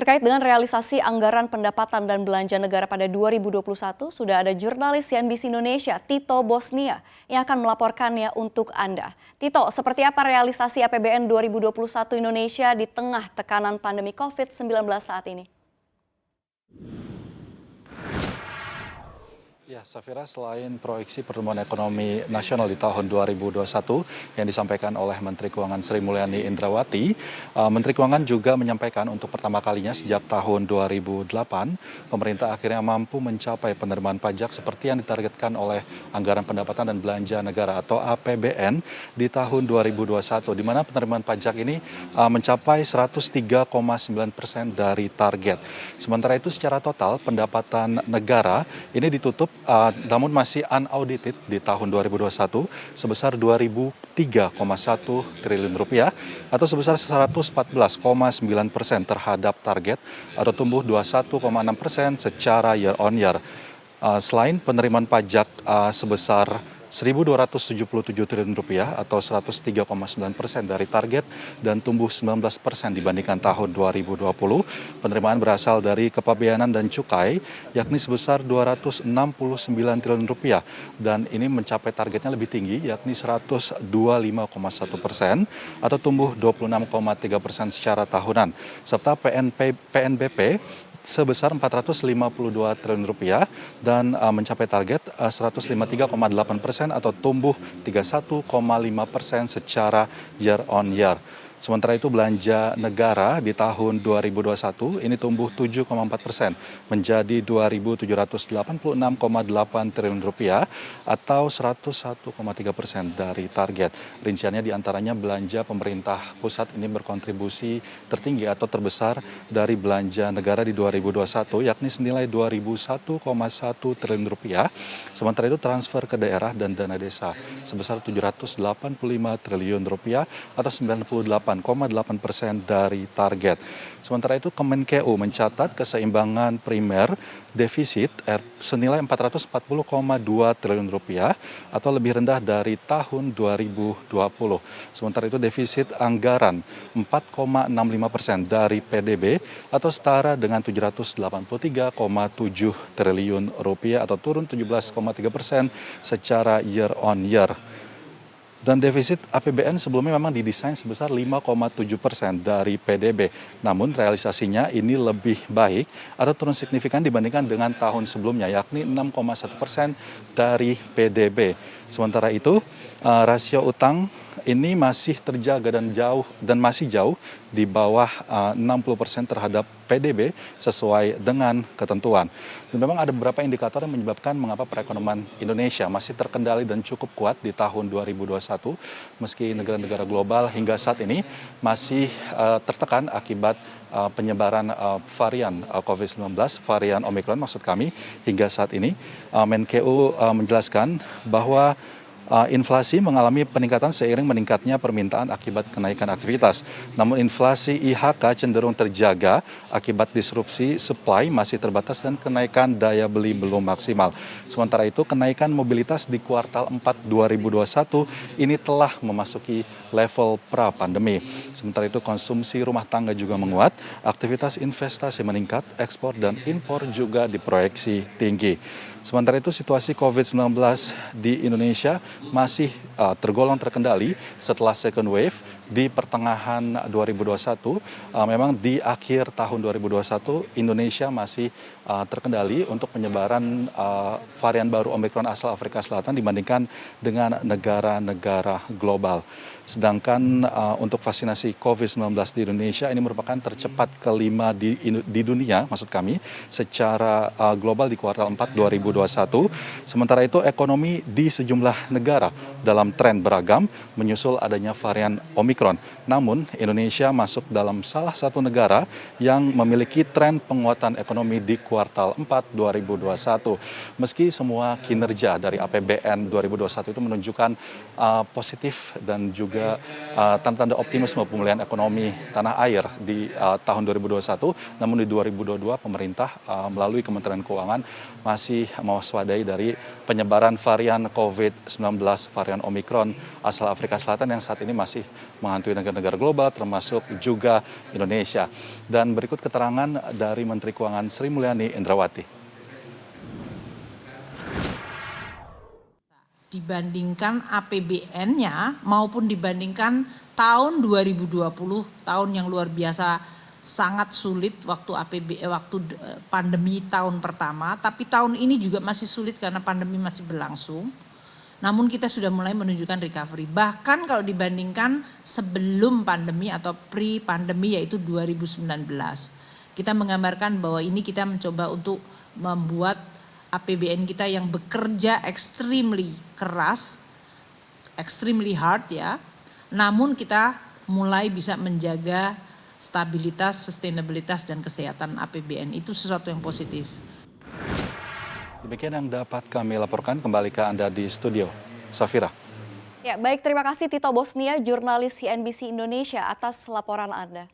Terkait dengan realisasi anggaran pendapatan dan belanja negara pada 2021, sudah ada jurnalis CNBC Indonesia, Tito Bosnia, yang akan melaporkannya untuk Anda. Tito, seperti apa realisasi APBN 2021 Indonesia di tengah tekanan pandemi COVID-19 saat ini? Ya, Safira, selain proyeksi pertumbuhan ekonomi nasional di tahun 2021 yang disampaikan oleh Menteri Keuangan Sri Mulyani Indrawati, Menteri Keuangan juga menyampaikan untuk pertama kalinya sejak tahun 2008, pemerintah akhirnya mampu mencapai penerimaan pajak seperti yang ditargetkan oleh Anggaran Pendapatan dan Belanja Negara atau APBN di tahun 2021, di mana penerimaan pajak ini mencapai 103,9% dari target. Sementara itu secara total pendapatan negara ini ditutup namun masih unaudited di tahun 2021 sebesar Rp2.003,1 triliun atau sebesar 114,9% terhadap target atau tumbuh 21,6% secara year on year. Selain penerimaan pajak sebesar Rp1.277 triliun atau 103,9% dari target dan tumbuh 19% dibandingkan tahun 2020. Penerimaan berasal dari kepabeanan dan cukai yakni sebesar Rp269 triliun dan ini mencapai targetnya lebih tinggi yakni 125,1% atau tumbuh 26,3% secara tahunan. Serta PNBP sebesar Rp452 triliun dan mencapai target 153,8% atau tumbuh 31,5% secara year on year. Sementara itu belanja negara di tahun 2021 ini tumbuh 7,4% menjadi Rp2.786,8 triliun atau 101,3% dari target. Rinciannya diantaranya belanja pemerintah pusat ini berkontribusi tertinggi atau terbesar dari belanja negara di 2021 yakni senilai Rp2.001,1 triliun. Sementara itu transfer ke daerah dan dana desa sebesar Rp785 triliun atau 98,8% dari target. Sementara itu Kemenkeu mencatat keseimbangan primer defisit senilai Rp440,2 triliun atau lebih rendah dari tahun 2020. Sementara itu defisit anggaran 4,65% dari PDB atau setara dengan Rp783,7 triliun atau turun 17,3% secara year on year. Dan defisit APBN sebelumnya memang didesain sebesar 5,7% dari PDB. Namun realisasinya ini lebih baik atau turun signifikan dibandingkan dengan tahun sebelumnya, yakni 6,1% dari PDB. Sementara itu rasio utang ini masih terjaga dan masih jauh di bawah 60% terhadap PDB sesuai dengan ketentuan. Dan memang ada beberapa indikator yang menyebabkan mengapa perekonomian Indonesia masih terkendali dan cukup kuat di tahun 2021 meski negara-negara global hingga saat ini masih tertekan akibat penyebaran varian COVID-19, varian Omicron maksud kami hingga saat ini. Menkeu menjelaskan bahwa inflasi mengalami peningkatan seiring meningkatnya permintaan akibat kenaikan aktivitas. Namun inflasi IHK cenderung terjaga akibat disrupsi supply masih terbatas dan kenaikan daya beli belum maksimal. Sementara itu kenaikan mobilitas di kuartal 4 2021 ini telah memasuki level pra-pandemi. Sementara itu konsumsi rumah tangga juga menguat, aktivitas investasi meningkat, ekspor dan impor juga diproyeksi tinggi. Sementara itu situasi COVID-19 di Indonesia masih tergolong terkendali setelah second wave di pertengahan 2021. Memang di akhir tahun 2021 Indonesia masih terkendali untuk penyebaran varian baru Omicron asal Afrika Selatan dibandingkan dengan negara-negara global. Sedangkan untuk vaksinasi COVID-19 di Indonesia ini merupakan tercepat kelima di dunia, maksud kami, secara global di kuartal 4 2021. Sementara itu ekonomi di sejumlah negara dalam tren beragam menyusul adanya varian Omicron. Namun Indonesia masuk dalam salah satu negara yang memiliki tren penguatan ekonomi di kuartal 4 2021. Meski semua kinerja dari APBN 2021 itu menunjukkan positif dan juga tanda-tanda optimisme pemulihan ekonomi tanah air di tahun 2021, namun di 2022 pemerintah melalui Kementerian Keuangan masih mewaspadai dari penyebaran varian COVID-19 varian Omicron asal Afrika Selatan yang saat ini masih menghantui negara-negara global termasuk juga Indonesia. Dan berikut keterangan dari Menteri Keuangan Sri Mulyani Indrawati. Dibandingkan APBN-nya maupun dibandingkan tahun 2020, tahun yang luar biasa sangat sulit waktu pandemi tahun pertama, tapi tahun ini juga masih sulit karena pandemi masih berlangsung. Namun kita sudah mulai menunjukkan recovery. Bahkan kalau dibandingkan sebelum pandemi atau pre-pandemi yaitu 2019. Kita menggambarkan bahwa ini kita mencoba untuk membuat APBN kita yang bekerja extremely keras, extremely hard ya. Namun kita mulai bisa menjaga stabilitas, sustainabilitas dan kesehatan APBN. Itu sesuatu yang positif. Demikian yang dapat kami laporkan, kembali ke Anda di studio. Safira. Ya, baik, terima kasih Tito Bosnia, jurnalis CNBC Indonesia atas laporan Anda.